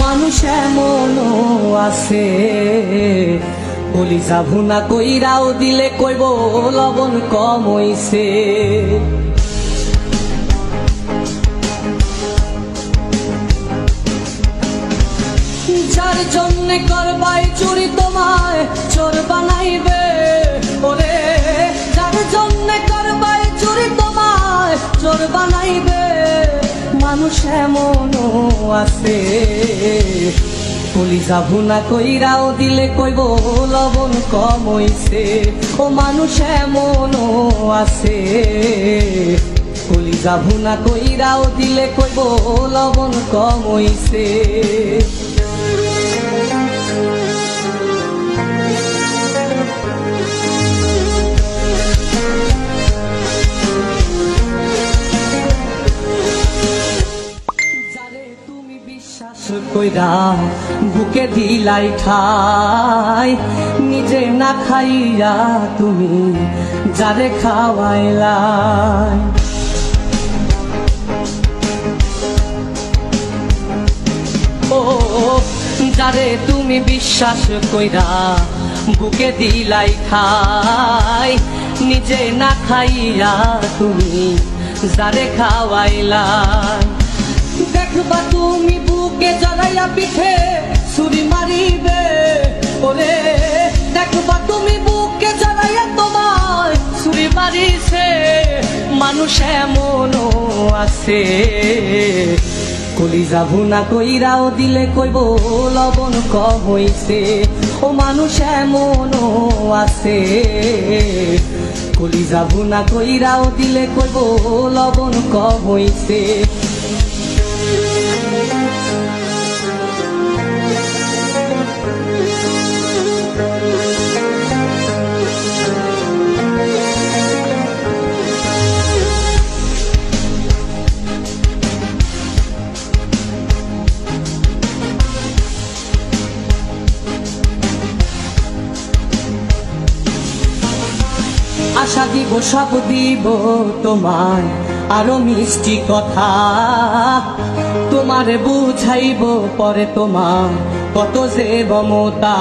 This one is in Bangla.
মানুষ এমনও আছে কলিজা ভুনা কইরাও দিলে কইব লবণ কম হইছে। যার জন্যে করবাই চুরি তোমায় চোর বানাইবে, ওরে যার জন্যে করবাই চুরি তোমায় চোর বানাইবে। মানুষ এমনও আছে কলিজা ভুনা কইরাও দিলে কইব লবণ কম হইছে। ও মানুষ এমনও আছে কলিজা ভুনা কইরাও দিলে কইব লবণ কম হইছে। কইরা বুকে দিলাই ঠাই, নিজে না খাইয়া তুমি যারে খাওয়াইলাই। ও যারে তুমি বিশ্বাস কইরা বুকে দিলাই খাই, নিজে না খাইয়া তুমি যারে খাওয়াইলাই। দেখবা তুমি বুকে জড়াইয়া পিঠে ছুরি মারিবে, ওরে দেখবা তুমি বুকে জড়াইয়া তোমার ছুরি মারিছে। মানুষ এমনও আছে কলিজা ভুনা কইরাও দিলে কইব লবণ কম হইছে। ও মানুষ এমনও আছে কলিজা ভুনা কইরাও দিলে কইব লবণ কম হইছে। আশা দিব সব দিব তোমায় আরো মিষ্টি কথা, তোমারে বুঝাইব পরে তোমার কত যে মমতা।